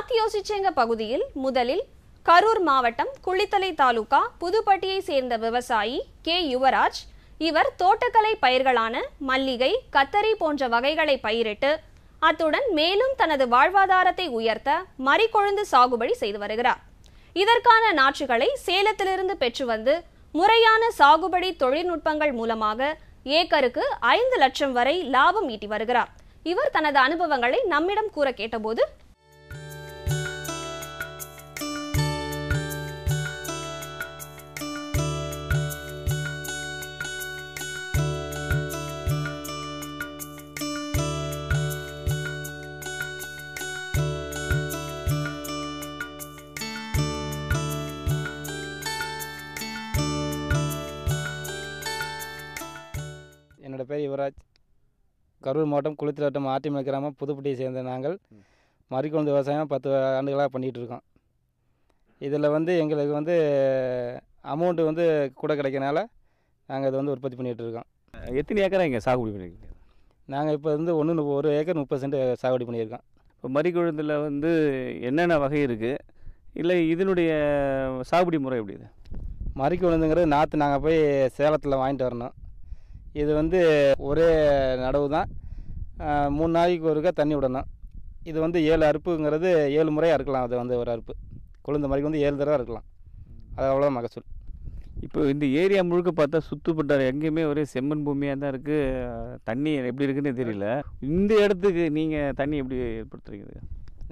மாத்தியோசிச்சேங்க பகுதியில் முதலில் கரூர் மாவட்டம் குளித்தலை தாலுகா புதுப்பட்டியை சேர்ந்த விவசாயி கே யுவராஜ். இவர் தோட்டக்கலை பயிர்களான மல்லிகை, கத்தரி போன்ற வகைகளை பயிரிட்டு அத்துடன் மேலும் தனது வாழ்வாதாரத்தை உயர்த்த மரிக்கொழுந்து சாகுபடி செய்து வருகிறார். இதற்கான நாற்றுகளை சேலத்திலிருந்து பெற்று வந்து முறையான சாகுபடி தொழில்நுட்பங்கள் மூலமாக ஏக்கருக்கு 5 லட்சம் வரை லாபம் ஈட்டி வருகிறார். இவர் தனது அனுபவங்களை நம்மிடம் கூற கேட்டபோது, என்னோட பேர் யுவராஜ். கரூர் மாவட்டம் குளித்தலை வட்டம் ஆட்டிமலை கிராமம் புதுப்பட்டியை சேர்ந்த நாங்கள் மரிக்கொழுந்து விவசாயம் 10 ஆண்டுகளாக பண்ணிகிட்டு இருக்கோம். இதில் எங்களுக்கு அமௌண்ட்டு கூட கிடைக்கிறனால நாங்கள் இதை உற்பத்தி பண்ணிகிட்டு இருக்கோம். எத்தனை ஏக்கரா இங்கே சாகுபடி பண்ணியிருக்கீங்க? நாங்கள் இப்போ 1 ஏக்கர் 30 சென்ட் சாகுபடி பண்ணியிருக்கோம். இப்போ மரிக்கொழுந்தில் என்னென்ன வகை இருக்குது, இல்லை இதனுடைய சாகுபடி முறை எப்படி? இது மரிக்கொழுந்துங்கிறது நாற்று நாங்கள் போய் சேலத்தில் வாங்கிட்டு வரணும். இது ஒரே நடவு தான், 3 நாளைக்கு ஒருக்கா தண்ணி விடணும். இது 7 அறுப்புங்கிறது 7 முறையாக இருக்கலாம். அது ஒரு அறுப்பு கொழுந்து மரிக்கு 7 தடவை இருக்கலாம். அது அவ்வளோ மகசூல். இப்போ இந்த ஏரியா முழுக்க பார்த்தா சுற்றுப்பட்டார் எங்கேயுமே ஒரே செம்மண் பூமியாக தான் இருக்குது. தண்ணி எப்படி இருக்குன்னு தெரியல. இந்த இடத்துக்கு நீங்கள் தண்ணி எப்படி ஏற்படுத்துறீங்க?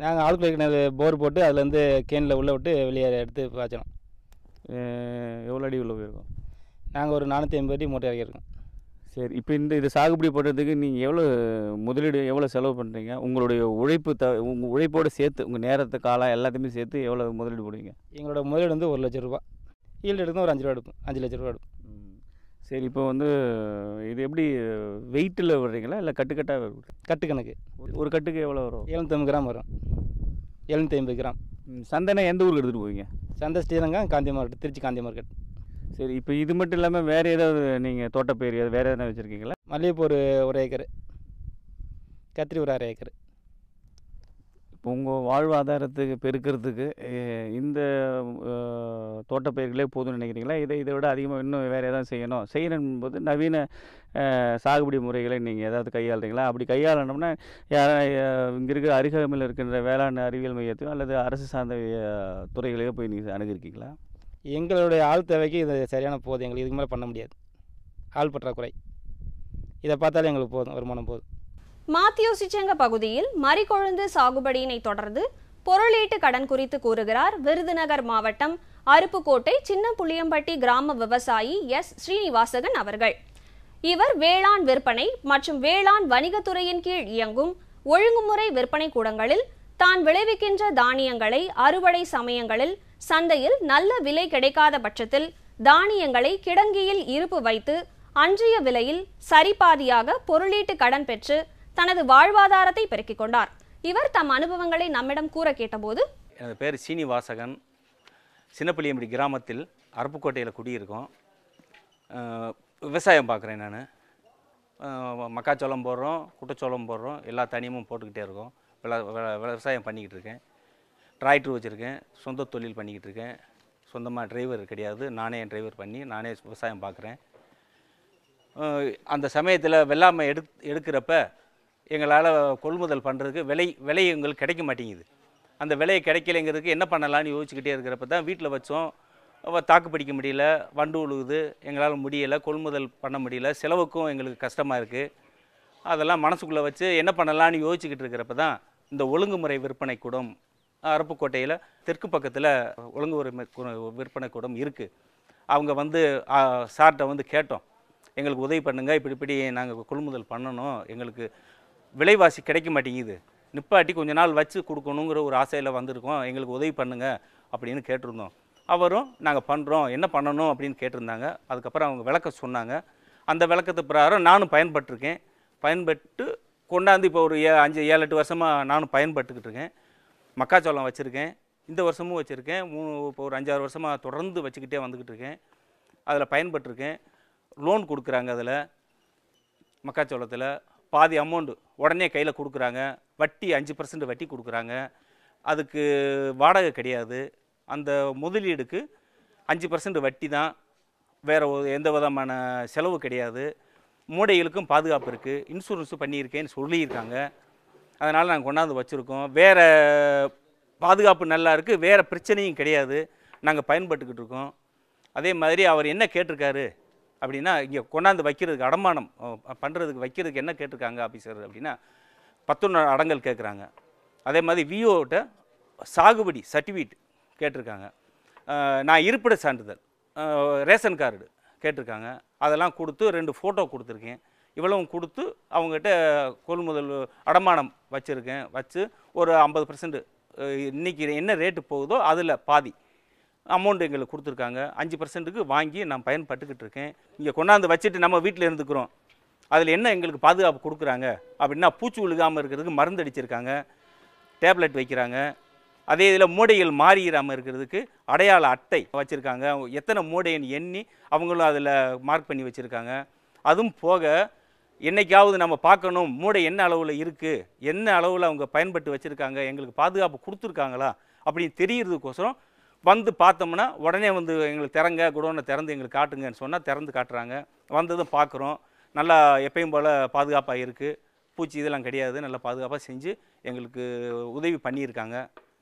நாங்கள் ஆழ்குழாய் கிணறு போர் போட்டு அதுலேருந்து கேனில் உள்ளே விட்டு வெளியே எடுத்து பாய்ச்சணும். எவ்வளோ அடி உள்ள போயிருக்கோம்? நாங்கள் ஒரு 450 அடி மூட்டை இறக்கியிருக்கோம். சரி, இப்போ இது சாகுபடி பண்ணுறதுக்கு நீங்கள் எவ்வளோ முதலீடு, எவ்வளோ செலவு பண்ணுறீங்க? உங்களுடைய உழைப்பு உங்கள் உழைப்போடு சேர்த்து உங்கள் நேரத்தை காலம் எல்லாத்தையுமே சேர்த்து எவ்வளோ முதலீடு போடுவீங்க? எங்களோட முதலீடு 1 லட்ச ரூபா. ஈல்டு எடுத்து ஒரு 5 ரூபா எடுப்போம். 5 லட்ச ரூபா எடுப்போம். சரி, இப்போ இது எப்படி வெயிட்டில் விடுறீங்களா இல்லை கட்டுக்கட்டாக? கட்டு கணக்கு. ஒரு கட்டுக்கு எவ்வளோ வரும்? 750 கிராம் வரும். 750 கிராம். சந்தைனா எந்த ஊருக்கு எடுத்துகிட்டு போவீங்க? சந்தை ஸ்ரீரங்கம், காந்தி மார்க்கெட், திருச்சி காந்தி மார்க்கெட். சரி, இப்போ இது மட்டும் இல்லாமல் வேறு ஏதாவது நீங்கள் தோட்டப்பயிர் வேறு எதனா வச்சுருக்கீங்களா? மல்லிகைப்பூ ஒரு ஏக்கர், கத்திரி ஒரு 1/2 ஏக்கர். இப்போ உங்கள் வாழ்வாதாரத்துக்கு பெருக்கிறதுக்கு இந்த தோட்டப்பயிர்களே போதும்னு நினைக்கிறீங்களா? இதை விட அதிகமாக இன்னும் வேறு எதாவது செய்யணும் போது நவீன சாகுபடி முறைகளை நீங்கள் ஏதாவது கையாளுறீங்களா? அப்படி கையாளணும்னா இங்கே இருக்கிற அருகாமையில் இருக்கின்ற வேளாண் அறிவியல் மையத்தையோ அல்லது அரசு சார்ந்த துறைகளையோ போய் நீங்கள் அணுகிருக்கீங்களா? எங்களுடைய ஆள் தேவைக்கு இது சரியான போதும். எங்களுக்கு இதுக்கு மேலே பண்ண முடியாது. ஆள் பற்றாக்குறை. இதை பார்த்தாலே எங்களுக்கு போதும், வருமானம் போதும். மாத்தியோசிச்சேங்க பகுதியில் மரிக்கொழுந்து சாகுபடியினை தொடர்ந்து பொருளீட்டு கடன் குறித்து கூறுகிறார் விருதுநகர் மாவட்டம் அருப்புக்கோட்டை சின்ன புளியம்பட்டி கிராம விவசாயி எஸ் ஸ்ரீனிவாசகன் அவர்கள். இவர் வேளாண் விற்பனை மற்றும் வேளாண் வணிகத்துறையின் கீழ் இயங்கும் ஒழுங்குமுறை விற்பனை கூடங்களில் தான் விளைவிக்கின்ற தானியங்களை அறுவடை சமயங்களில் சந்தையில் நல்ல விலை கிடைக்காத பட்சத்தில் தானியங்களை கிடங்கியில் இருப்பு வைத்து அன்றைய விலையில் சரிபாதியாக பொருளீட்டு கடன் பெற்று தனது வாழ்வாதாரத்தை பெருக்கிக் கொண்டார். இவர் தம் அனுபவங்களை நம்மிடம் கூற கேட்டபோது, எனது பேர் சீனிவாசகன். சின்னப்புளியம்பட்டி கிராமத்தில் அருப்புக்கோட்டையில் குடியிருக்கோம். விவசாயம் பார்க்குறேன். நான் மக்காச்சோளம் போடுறோம், குட்டச்சோளம் போடுறோம், எல்லா தனியமும் போட்டுக்கிட்டே இருக்கோம். விவசாயம் பண்ணிக்கிட்டு இருக்கேன். டிராக்டர் வச்சுருக்கேன். சொந்த தொழில் பண்ணிக்கிட்டு இருக்கேன். சொந்தமாக டிரைவர் கிடையாது. நானே என் டிரைவர் பண்ணி நானே விவசாயம் பார்க்குறேன். அந்த சமயத்தில் வெள்ளாமை எடுக்கிறப்ப எங்களால் கொள்முதல் பண்ணுறதுக்கு விலை எங்களுக்கு கிடைக்க மாட்டேங்குது. அந்த விலையை கிடைக்கலைங்கிறதுக்கு என்ன பண்ணலான்னு யோசிச்சுக்கிட்டே இருக்கிறப்ப தான் வீட்டில் வச்சோம். தாக்கு பிடிக்க முடியல, வண்டு உழுகுது, எங்களால் முடியலை, கொள்முதல் பண்ண முடியல, செலவுக்கும் எங்களுக்கு கஷ்டமாக இருக்குது. அதெல்லாம் மனசுக்குள்ளே வச்சு என்ன பண்ணலான்னு யோசிச்சுக்கிட்டு இருக்கிறப்ப தான் இந்த ஒழுங்குமுறை விற்பனை கூடம் அருப்புக்கோட்டையில் தெற்கு பக்கத்தில் ஒழுங்குமுறை விற்பனை கூடம் இருக்குது. அவங்க சார்கிட்ட கேட்டோம், எங்களுக்கு உதவி பண்ணுங்கள், இப்படி நாங்கள் கொள்முதல் பண்ணணும், எங்களுக்கு விலைவாசி கிடைக்க மாட்டேங்குது, நிப்பாட்டி கொஞ்ச நாள் வச்சு கொடுக்கணுங்கிற ஒரு ஆசையில் வந்திருக்கோம், எங்களுக்கு உதவி பண்ணுங்கள் அப்படின்னு கேட்டிருந்தோம். அவரும் நாங்கள் பண்ணுறோம், என்ன பண்ணணும் அப்படின்னு கேட்டிருந்தாங்க. அதுக்கப்புறம் அவங்க விளக்கம் சொன்னாங்க. அந்த விளக்கத்து பிரகாரம் நானும் பயன்பட்டு கொண்டாந்து இப்போ ஒரு 5-7-8 வருஷமாக நானும் பயன்பட்டுக்கிட்டு இருக்கேன். மக்காச்சோளம் வச்சுருக்கேன், இந்த வருஷமும் வச்சுருக்கேன். இப்போ ஒரு 5-6 வருஷமாக தொடர்ந்து வச்சுக்கிட்டே வந்துக்கிட்டு இருக்கேன். அதில் பயன்பட்டுருக்கேன். லோன் கொடுக்குறாங்க. அதில் மக்காச்சோளத்தில் பாதி அமௌண்ட்டு உடனே கையில் கொடுக்குறாங்க. வட்டி 5% வட்டி கொடுக்குறாங்க. அதுக்கு வாடகை கிடையாது. அந்த முதலீடுக்கு 5% வட்டி தான், வேறு எந்த விதமான செலவு கிடையாது. மூடைகளுக்கும் பாதுகாப்பு இருக்குது, இன்சூரன்ஸும் பண்ணியிருக்கேன்னு சொல்லியிருக்காங்க. அதனால் நாங்கள் கொண்டாந்து வச்சுருக்கோம். வேறு பாதுகாப்பு நல்லா இருக்குது, வேறு பிரச்சனையும் கிடையாது. நாங்கள் பயன்பட்டுக்கிட்டு இருக்கோம். அதே மாதிரி அவர் என்ன கேட்டிருக்காரு அப்படின்னா, இங்கே கொண்டாந்து வைக்கிறதுக்கு அடமானம் பண்ணுறதுக்கு வைக்கிறதுக்கு என்ன கேட்டிருக்காங்க ஆஃபீஸர் அப்படின்னா, 11 அடங்கல் கேட்குறாங்க. அதே மாதிரி விஓட்ட சாகுபடி சர்டிஃபிகேட் கேட்டிருக்காங்க. நான் இருப்பிட சான்றிதழ், ரேஷன் கார்டு கேட்டிருக்காங்க. அதெல்லாம் கொடுத்து 2 ஃபோட்டோ கொடுத்துருக்கேன். இவ்வளவும் கொடுத்து அவங்ககிட்ட கொள்முதல் அடமானம் வச்சுருக்கேன். வச்சு ஒரு 50% இன்றைக்கி என்ன ரேட்டு போகுதோ அதில் பாதி அமௌண்ட் எங்களுக்கு கொடுத்துருக்காங்க. 5%க்கு வாங்கி நான் பயன்பட்டுக்கிட்டு இருக்கேன். இங்கே கொண்டாந்து வச்சுட்டு நம்ம வீட்டில் இருந்துக்கிறோம். அதில் என்ன எங்களுக்கு பாதுகாப்பு கொடுக்குறாங்க அப்படின்னா, பூச்சி விழுகாமல் இருக்கிறதுக்கு மருந்து அடிச்சிருக்காங்க, டேப்லெட் வைக்கிறாங்க. அதே இதில் மூடைகள் மாறிடாமல் இருக்கிறதுக்கு அடையாள அட்டை வச்சுருக்காங்க. எத்தனை மூடைன்னு எண்ணி அவங்களும் அதில் மார்க் பண்ணி வச்சுருக்காங்க. அதுவும் போக என்றைக்காவது நம்ம பார்க்கணும் மூடை என்ன அளவில் இருக்குது, என்ன அளவில் அவங்க பயன்பட்டு வச்சுருக்காங்க, எங்களுக்கு பாதுகாப்பு கொடுத்துருக்காங்களா அப்படின்னு தெரியறதுக்கோசரம் வந்து பார்த்தோம்னா உடனே வந்து எங்களுக்கு திறங்க, குடோனை திறந்து எங்களுக்கு காட்டுங்கன்னு சொன்னால் திறந்து காட்டுறாங்க. வந்ததும் பார்க்குறோம், நல்லா எப்பயும் போல் பாதுகாப்பாக இருக்குது, பூச்சி இதெல்லாம் கிடையாது, நல்லா பாதுகாப்பாக செஞ்சு எங்களுக்கு உதவி பண்ணியிருக்காங்க.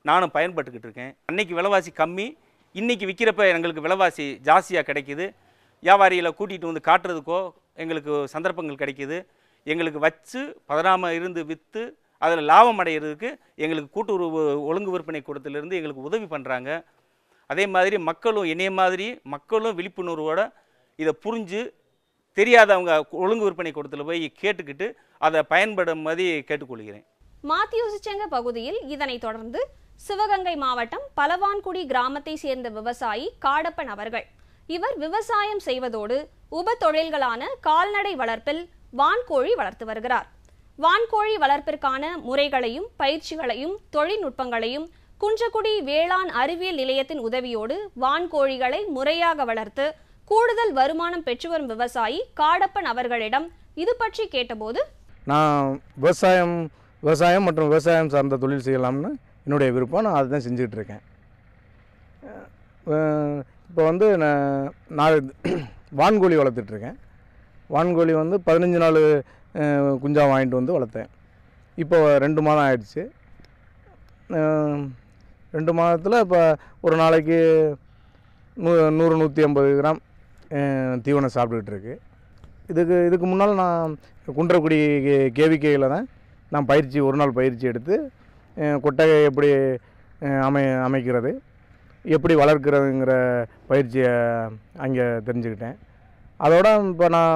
நானும் பயன்பட்டுக்கிட்டு இருக்கேன். அன்றைக்கி விலைவாசி கம்மி, இன்றைக்கி விற்கிறப்ப எங்களுக்கு விலைவாசி ஜாஸ்தியாக கிடைக்கிது. வியாபாரிகளை கூட்டிகிட்டு வந்து காட்டுறதுக்கோ எங்களுக்கு சந்தர்ப்பங்கள் கிடைக்கிது. எங்களுக்கு வச்சு பதறாமல் இருந்து விற்று அதில் லாபம் அடைகிறதுக்கு எங்களுக்கு கூட்டுறவு ஒழுங்கு விற்பனை கூடத்திலிருந்து எங்களுக்கு உதவி பண்ணுறாங்க. அதே மாதிரி மக்களும் என்னைய மாதிரி மக்களும் விழிப்புணர்வோடு இதை புரிஞ்சு தெரியாதவங்க ஒழுங்கு விற்பனை கூடத்தில் போய் கேட்டுக்கிட்டு அதை பயன்படும் மாதிரி கேட்டுக்கொள்கிறேன். மாத்தியூசிச்செங்க பகுதியில் இதனைத் தொடர்ந்து சிவகங்கை மாவட்டம் பலவான்குடி கிராமத்தை சேர்ந்த விவசாயி காடப்பன் அவர்கள். இவர் விவசாயம் செய்வதோடு உப தொழில்களான கால்நடை வளர்ப்பில் வான்கோழி வளர்த்து வருகிறார். வான்கோழி வளர்ப்பிற்கான முறைகளையும் பயிற்சிகளையும் தொழில்நுட்பங்களையும் குன்றக்குடி வேளாண் அறிவியல் நிலையத்தின் உதவியோடு வான்கோழிகளை முறையாக வளர்த்து கூடுதல் வருமானம் பெற்று வரும் விவசாயி காடப்பன் அவர்களிடம் இது பற்றி கேட்டபோது, நான் விவசாயம் மற்றும் விவசாயம் சார்ந்த தொழில் செய்யலாம்னு என்னுடைய விருப்பம். நான் அதுதான் செஞ்சுக்கிட்டு இருக்கேன். இப்போ வந்து நான் வான்கோழி வளர்த்துட்ருக்கேன். வான்கோழி வந்து 15 நாள் குஞ்சா வாங்கிட்டு வந்து வளர்த்தேன். இப்போ 2 மாதம் ஆயிடுச்சு. 2 மாதத்தில் இப்போ ஒரு நாளைக்கு 100-150 கிராம் தீவனம் சாப்பிட்டுக்கிட்டு இருக்கு. இதுக்கு முன்னால் நான் குன்றக்குடி கேவிக்கையில் தான் நான் ஒரு நாள் பயிற்சி எடுத்து கொட்டகை எப்படி அமைக்கிறது, எப்படி வளர்க்குறதுங்கிற பயிற்சியை அங்கே தெரிஞ்சுக்கிட்டேன். அதோட இப்போ நான்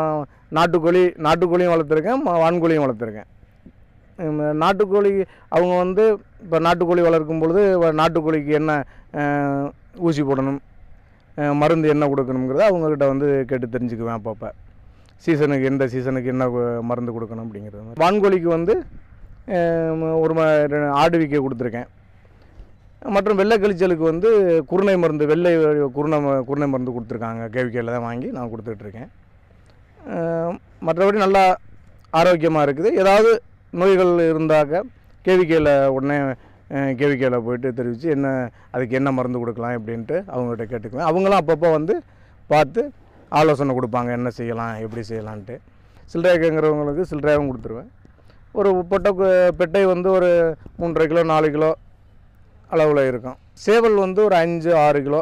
நாட்டுக்கோழியும் வளர்த்துருக்கேன், வான்கோழியும் வளர்த்துருக்கேன். நாட்டுக்கோழி அவங்க வந்து இப்போ நாட்டுக்கோழி வளர்க்கும் பொழுது நாட்டுக்கோழிக்கு என்ன ஊசி போடணும், மருந்து என்ன கொடுக்கணுங்கிறத அவங்கக்கிட்ட வந்து கேட்டு தெரிஞ்சுக்குவேன். அப்பப்போ எந்த சீசனுக்கு என்ன மருந்து கொடுக்கணும் அப்படிங்கிறது. வான்கோழிக்கு வந்து ஒரு ஆடுவிக்கை கொடுத்துருக்கேன். மற்றும் வெள்ளை கழிச்சலுக்கு வந்து குருணை மருந்து குருணை மருந்து கொடுத்துருக்காங்க. கேவிக்கையில் தான் வாங்கி நான் கொடுத்துட்ருக்கேன். மற்றபடி நல்லா ஆரோக்கியமாக இருக்குது. ஏதாவது நோய்கள் இருந்தாக்க கேவிக்கையில் போயிட்டு தெரிவித்து அதுக்கு என்ன மருந்து கொடுக்கலாம் அப்படின்ட்டு அவங்ககிட்ட கேட்டுக்குவேன். அவங்களும் அப்பப்போ வந்து பார்த்து ஆலோசனை கொடுப்பாங்க, என்ன செய்யலாம் எப்படி செய்யலான்ட்டு. சில்லறைங்கிறவங்களுக்கு சில்லறையாகவும் கொடுத்துருவேன். ஒரு பெட்டை வந்து ஒரு 3.5 கிலோ 4 கிலோ அளவில் இருக்கும். சேவல் வந்து ஒரு 5-6 கிலோ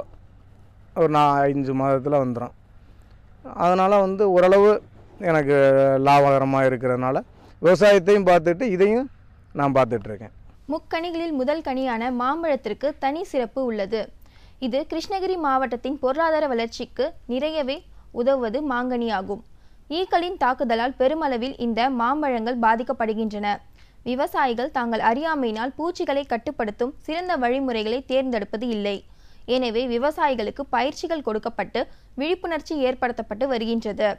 ஒரு 5 மாதத்தில் வந்துடும். அதனால் வந்து ஓரளவு எனக்கு லாபகரமாக இருக்கிறதுனால விவசாயத்தையும் பார்த்துட்டு இதையும் நான் பார்த்துட்ருக்கேன். முக்கணிகளில் முதல் கனியான மாம்பழத்திற்கு தனி சிறப்பு உள்ளது. இது கிருஷ்ணகிரி மாவட்டத்தின் பொருளாதார வளர்ச்சிக்கு நிறையவே உதவுவது மாங்கனியாகும். ஈக்களின் தாக்குதலால் பெருமளவில் இந்த மாம்பழங்கள் பாதிக்கப்படுகின்றன. விவசாயிகள் தாங்கள் அறியாமையினால் பூச்சிகளை கட்டுப்படுத்தும் சிறந்த வழிமுறைகளை தேர்ந்தெடுப்பது இல்லை. எனவே விவசாயிகளுக்கு பயிற்சிகள் கொடுக்கப்பட்டு விழிப்புணர்ச்சி ஏற்படுத்தப்பட்டு வருகின்றது.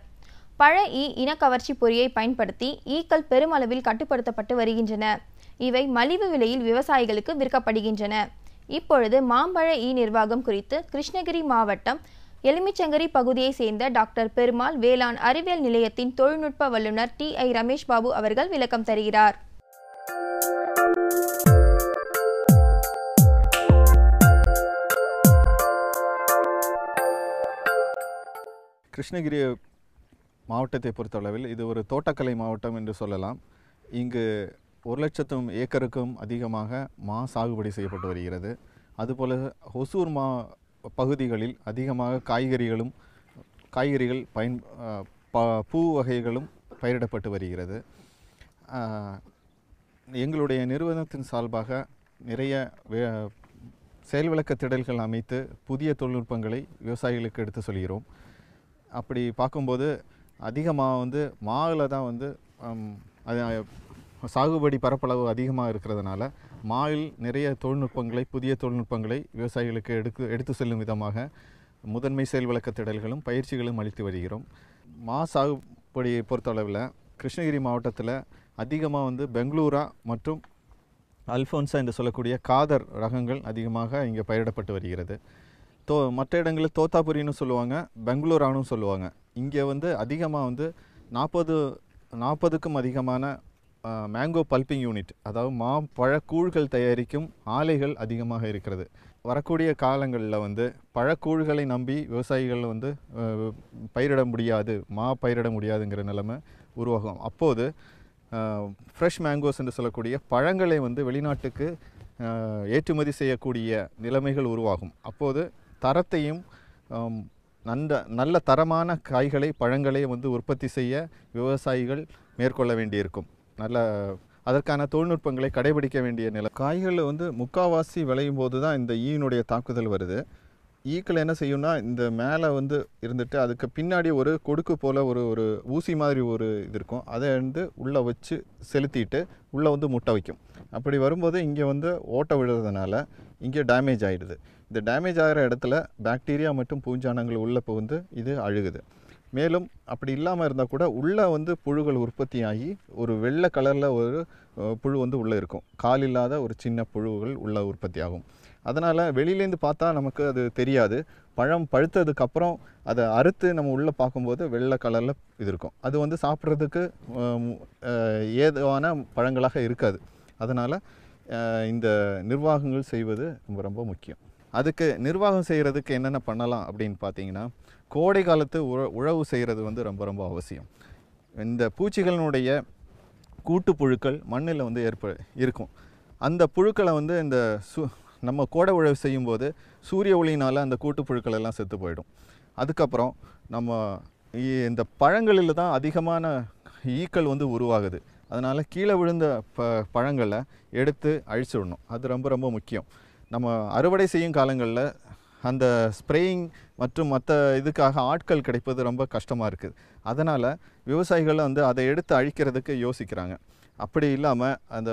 பழ இனக்கவர்ச்சி பொறியை பயன்படுத்தி ஈக்கள் பெருமளவில் கட்டுப்படுத்தப்பட்டு வருகின்றன. இவை மலிவு விலையில் விவசாயிகளுக்கு விற்கப்படுகின்றன. இப்பொழுது மாம்பழ நிர்வாகம் குறித்து கிருஷ்ணகிரி மாவட்டம் எலுமிச்சங்கரி பகுதியை சேர்ந்த டாக்டர் பெருமாள் வேளாண் அறிவியல் நிலையத்தின் தொழில்நுட்ப வல்லுநர் TI ரமேஷ் பாபு அவர்கள் விளக்கம் தருகிறார். கிருஷ்ணகிரி மாவட்டத்தை பொறுத்தளவில் இது ஒரு தோட்டக்கலை மாவட்டம் என்று சொல்லலாம். இங்கு 1,00,000 ஏக்கருக்கும் அதிகமாக மா சாகுபடி செய்யப்பட்டு வருகிறது. அதுபோல் ஒசூர் பகுதிகளில் அதிகமாக காய்கறிகள் பூ வகைகளும் பயிரிடப்பட்டு வருகிறது. எங்களுடைய நிறுவனத்தின் சார்பாக நிறைய செயல் விளக்க திடல்கள் அமைத்து புதிய தொழில்நுட்பங்களை விவசாயிகளுக்கு எடுத்து சொல்கிறோம். அப்படி பார்க்கும்போது அதிகமாக மாவில் தான் அது சாகுபடி பரப்பளவு அதிகமாக இருக்கிறதுனால மாவில் நிறைய புதிய தொழில்நுட்பங்களை விவசாயிகளுக்கு எடுத்து செல்லும் விதமாக முதன்மை செயல் விளக்க திடல்களும் பயிற்சிகளும் அளித்து வருகிறோம். மா சாகுபடியை பொறுத்தளவில் கிருஷ்ணகிரி மாவட்டத்தில் அதிகமாக பெங்களூரா மற்றும் அல்ஃபோன்சா என்று சொல்லக்கூடிய காதர் ரகங்கள் அதிகமாக இங்கே பயிரிடப்பட்டு வருகிறது. மற்ற இடங்களில் தோத்தாபுரின்னு சொல்லுவாங்க, பெங்களூரானும் சொல்லுவாங்க. இங்கே அதிகமாக 40க்கும் அதிகமான மேங்கோ பல்பிங் யூனிட், அதாவது பழக்கூழ்கள் தயாரிக்கும் ஆலைகள் அதிகமாக இருக்கிறது. வரக்கூடிய காலங்களில் பழக்கூழ்களை நம்பி விவசாயிகள் பயிரிட முடியாது, பயிரிட முடியாதுங்கிற நிலைமை உருவாகும். அப்போது ஃப்ரெஷ் மேங்கோஸ் என்று சொல்லக்கூடிய பழங்களை வெளிநாட்டுக்கு ஏற்றுமதி செய்யக்கூடிய நிலைமைகள் உருவாகும். அப்போது தரத்தையும் நல்ல தரமான பழங்களை உற்பத்தி செய்ய விவசாயிகள் மேற்கொள்ள வேண்டியிருக்கும். அதற்கான தொழில்நுட்பங்களை கடைபிடிக்க வேண்டிய நிலை. காய்கள் முக்கால்வாசி விளையும் போது தான் இந்த ஈயினுடைய தாக்குதல் வருது. ஈக்கள் என்ன செய்யும்னா இந்த மேலே இருந்துட்டு அதுக்கு பின்னாடி ஒரு கொடுக்கு போல் ஒரு ஊசி மாதிரி ஒரு இது இருக்கும். அதை உள்ளே வச்சு செலுத்திட்டு உள்ளே முட்டை வைக்கும். அப்படி வரும்போது இங்கே ஓட்டை விழுறதுனால இங்கே டேமேஜ் ஆகிடுது. இந்த டேமேஜ் ஆகிற இடத்துல பாக்டீரியா மற்றும் பூஞ்சானங்கள் உள்ளே இது அழுகுது. மேலும் அப்படி இல்லாமல் இருந்தால் கூட உள்ளே புழுகள் உற்பத்தி ஆகி ஒரு வெள்ளை கலரில் ஒரு புழு உள்ளே இருக்கும். கால் இல்லாத ஒரு சின்ன புழுகள் உள்ளே உற்பத்தி ஆகும். அதனால் வெளியிலேருந்து பார்த்தா நமக்கு அது தெரியாது. பழம் பழுத்ததுக்கப்புறம் அதை அறுத்து நம்ம உள்ளே பார்க்கும்போது வெள்ளை கலரில் இது இருக்கும். அது சாப்பிட்றதுக்கு ஏதுவான பழங்களாக இருக்காது. அதனால் இந்த நிர்வாகங்கள் செய்வது ரொம்ப ரொம்ப முக்கியம். அதுக்கு நிர்வாகம் செய்கிறதுக்கு என்னென்ன பண்ணலாம் அப்படின்னு பார்த்தீங்கன்னா, கோடை காலத்து உழவு செய்கிறது ரொம்ப ரொம்ப அவசியம். இந்த பூச்சிகளினுடைய கூட்டுப்புழுக்கள் மண்ணில் இருக்கும். அந்த புழுக்களை இந்த நம்ம கோடை உழவு செய்யும்போது சூரிய ஒளியினால் அந்த கூட்டுப்புழுக்கள் எல்லாம் செத்து போயிடும். அதுக்கப்புறம் நம்ம இந்த பழங்களில் தான் அதிகமான ஈக்கள் உருவாகுது. அதனால் கீழே விழுந்த பழங்களை எடுத்து அழிச்சிடணும். அது ரொம்ப ரொம்ப முக்கியம். நம்ம அறுவடை செய்யும் காலங்களில் அந்த ஸ்ப்ரேயிங் மற்றும் மற்ற இதுக்காக ஆட்கள் கிடைப்பது ரொம்ப கஷ்டமாக இருக்குது. அதனால் விவசாயிகள் அதை எடுத்து அழிக்கிறதுக்கு யோசிக்கிறாங்க. அப்படி இல்லாமல் அந்த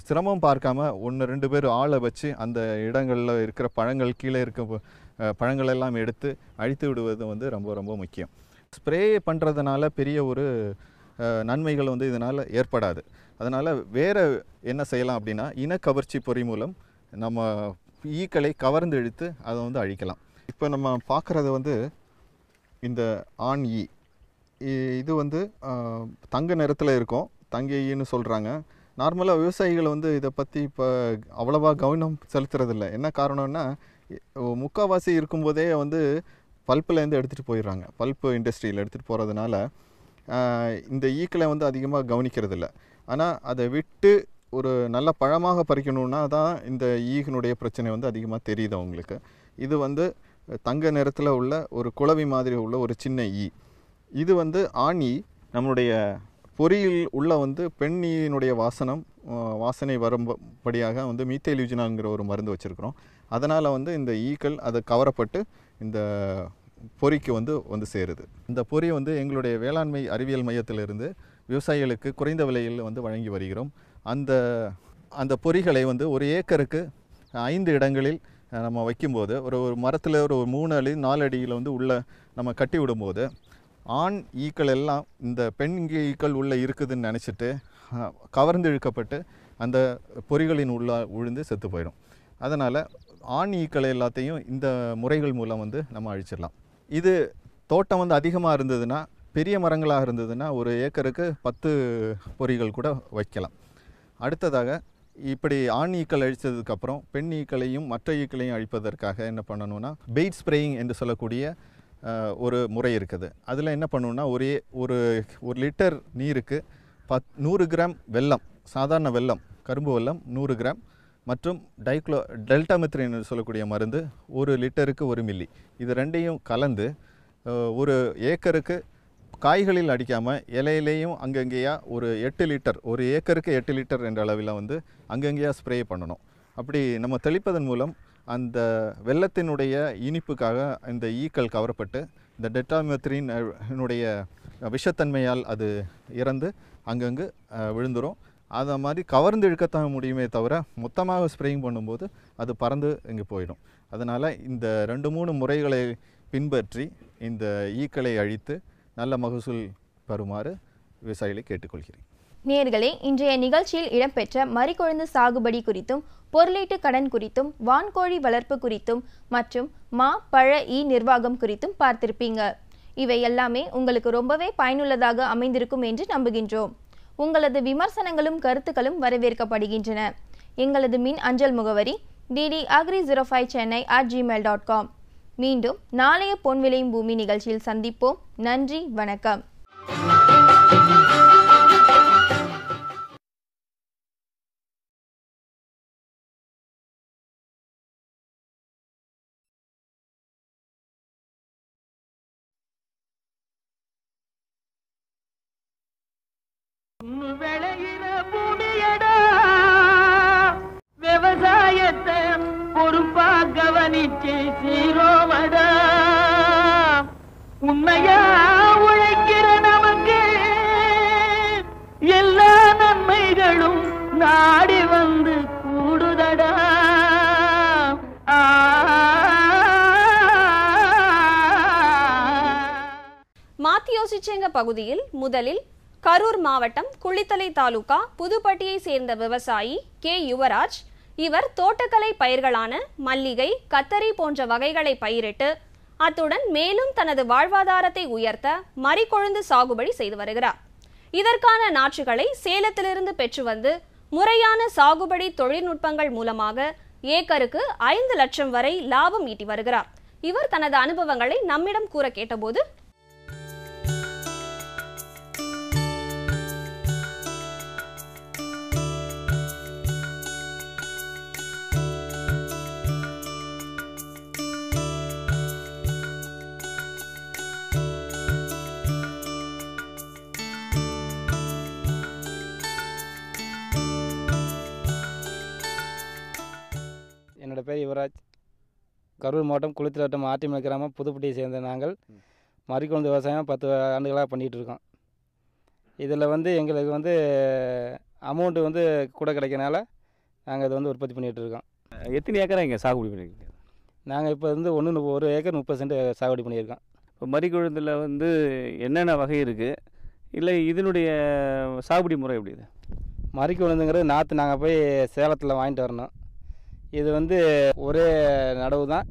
சிரமம் பார்க்காம 1-2 பேர் ஆளை வச்சு அந்த இடங்களில் இருக்கிற பழங்கள் கீழே இருக்க பழங்களெல்லாம் எடுத்து அழித்து விடுவது ரொம்ப ரொம்ப முக்கியம். ஸ்ப்ரே பண்ணுறதுனால பெரிய ஒரு நன்மைகள் இதனால் ஏற்படாது. அதனால் வேறு என்ன செய்யலாம் அப்படின்னா, இனக்கவர்ச்சி பொறி மூலம் நம்ம ஈக்களை கவர்ந்து இழுத்து அதை அழிக்கலாம். இப்போ நம்ம பார்க்குறது இந்த ஆண் ஈ. இது தங்க நிறத்தில் இருக்கும், தங்க ஈன்னு சொல்கிறாங்க. நார்மலாக விவசாயிகள் இதை பற்றி இப்போ அவ்வளோவா கவனம் செலுத்துறதில்ல. என்ன காரணம்னா, முக்கால்வாசி இருக்கும்போதே பல்ப்புலேருந்து எடுத்துகிட்டு போயிடுறாங்க. பல்ப்பு இண்டஸ்ட்ரியில் எடுத்துகிட்டு போகிறதுனால இந்த ஈக்களை அதிகமாக கவனிக்கிறதில்ல. ஆனால் அதை விட்டு ஒரு நல்ல பழமாக பறிக்கணுன்னா தான் இந்த ஈகினுடைய பிரச்சனை அதிகமாக தெரியுது அவங்களுக்கு. இது தங்க நிறத்தில் உள்ள ஒரு குளவி மாதிரி உள்ள ஒரு சின்ன ஈ. இது ஆண் ஈ. நம்மளுடைய பொறியில் உள்ள பெண் ஈயினுடைய வாசனை வரும்படியாக மீத்தேலியூஜினாங்கிற ஒரு மருந்து வச்சுருக்கிறோம். அதனால் இந்த ஈக்கள் அதை கவரப்பட்டு இந்த பொறிக்கு சேருது. இந்த பொறி எங்களுடைய வேளாண்மை அறிவியல் மையத்திலிருந்து விவசாயிகளுக்கு குறைந்த விலையில் வழங்கி வருகிறோம். அந்த பொறிகளை ஒரு ஏக்கருக்கு 5 இடங்களில் நம்ம வைக்கும்போது ஒரு மரத்தில் ஒரு 3 அடி 4 அடியில் உள்ள நம்ம கட்டி விடும்போது ஆண் ஈக்கள் எல்லாம் இந்த பெண் ஈக்கள் உள்ளே இருக்குதுன்னு நினச்சிட்டு கவர்ந்து இழுக்கப்பட்டு அந்த பொறிகளின் விழுந்து செத்து போயிடும். அதனால் ஆண் ஈக்களை எல்லாத்தையும் இந்த முறைகள் மூலம் நம்ம அழிச்சிடலாம். இது தோட்டம் அதிகமாக இருந்ததுன்னா, பெரிய மரங்களாக இருந்ததுன்னா ஒரு ஏக்கருக்கு 10 பொறிகள் கூட வைக்கலாம். அடுத்ததாக இப்படி ஆண் ஈக்கள் அழித்ததுக்கப்புறம் பெண் ஈக்களையும் மற்ற ஈக்களையும் அழிப்பதற்காக என்ன பண்ணணும்னா, பெயிட் ஸ்ப்ரேயிங் என்று சொல்லக்கூடிய ஒரு முறை இருக்குது. அதில் என்ன பண்ணணும்னா ஒரு லிட்டர் நீருக்கு 100 கிராம் வெல்லம், சாதாரண வெல்லம், கரும்பு வெல்லம் 100 கிராம் மற்றும் டெல்டாமெத்ரின் சொல்லக்கூடிய மருந்து 1 லிட்டருக்கு 1 மில்லி, இது ரெண்டையும் கலந்து ஒரு ஏக்கருக்கு காய்களில் அடிக்காமல் இலையிலையும் அங்கங்கேயா ஒரு 8 லிட்டர், ஒரு ஏக்கருக்கு 8 லிட்டர் என்ற அளவில் அங்கங்கேயா ஸ்ப்ரே பண்ணணும். அப்படி நம்ம தெளிப்பதன் மூலம் அந்த வெள்ளத்தினுடைய இனிப்புக்காக இந்த ஈக்கள் கவரப்பட்டு இந்த டெல்டாமெத்ரினுடைய விஷத்தன்மையால் அது இறந்து அங்கங்கு விழுந்துடும். அதை மாதிரி கவர்ந்து இழுக்கத்தான் முடியுமே தவிர மொத்தமாக ஸ்ப்ரேயிங் பண்ணும்போது அது பறந்து இங்கே போயிடும். அதனால் இந்த 2-3 முறைகளை பின்பற்றி இந்த ஈக்களை அழித்து நல்ல மகசூல் பெறுமாறு விவசாயிகளை கேட்டுக்கொள்கிறேன். நேயர்களே, இன்றைய நிகழ்ச்சியில் இடம்பெற்ற மரிக்கொழுந்து சாகுபடி குறித்தும் பொருளீட்டு கடன் குறித்தும் வான்கோழி வளர்ப்பு குறித்தும் மற்றும் பழ நிர்வாகம் குறித்தும் பார்த்திருப்பீங்க. இவை எல்லாமே உங்களுக்கு ரொம்பவே பயனுள்ளதாக அமைந்திருக்கும் என்று நம்புகின்றோம். உங்களது விமர்சனங்களும் கருத்துக்களும் வரவேற்கப்படுகின்றன. எங்களது மின் அஞ்சல் முகவரி ddagri05chennai@gmail.com. மீண்டும் நாளைய பொன் விளையும் பூமி நிகழ்ச்சியில் சந்திப்போம். நன்றி, வணக்கம். விளையிற பூமியடா, விவசாயத்தை பொறுப்பா கவனிச்சு சீரோமடா, உண்மையா உழைக்கிற நமக்கு எல்லா நன்மைகளும் நாடி வந்து கூடுதடா. மாத்தி யோசிச்சேங்க பகுதியில் முதலில் கரூர் மாவட்டம் குளித்தலை தாலுகா புதுப்பட்டியை சேர்ந்த விவசாயி கே யுவராஜ். இவர் தோட்டக்கலை பயிர்களான மல்லிகை, கத்தரி போன்ற வகைகளை பயிரிட்டு அத்துடன் மேலும் தனது வாழ்வாதாரத்தை உயர்த்த மரிக்கொழுந்து சாகுபடி செய்து வருகிறார். இதற்கான நாற்றுகளை சேலத்திலிருந்து பெற்று வந்து முறையான சாகுபடி தொழில்நுட்பங்கள் மூலமாக ஏக்கருக்கு 5 லட்சம் வரை லாபம் ஈட்டி வருகிறார். இவர் தனது அனுபவங்களை நம்மிடம் கூற கேட்டபோது, என்னோட பேர் யுவராஜ். கரூர் மாவட்டம் குளித்தலை வட்டம் ஆட்டிமலை கிராமம் புதுப்பட்டியை சேர்ந்த நாங்கள் மரிக்கொழுந்து விவசாயம் 10 ஆண்டுகளாக பண்ணிகிட்டு இருக்கோம். இதில் எங்களுக்கு அமௌண்ட்டு கூட கிடைக்கிறனால நாங்கள் இதை உற்பத்தி பண்ணிகிட்டு இருக்கோம். எத்தனை ஏக்கரா இங்கே சாகுபடி பண்ணியிருக்கீங்க? நாங்கள் இப்போ 1 ஏக்கர் 30 சென்ட் சாகுபடி பண்ணியிருக்கோம். இப்போ மரிக்கொழுந்தில் என்னென்ன வகை இருக்குது, இல்லை இதனுடைய சாகுபடி முறை எப்படி? இது மரிக்கொழுந்துங்கிறது நாற்று நாங்கள் போய் சேலத்தில் வாங்கிட்டு வரணும். இது ஒரே நடவு தான்,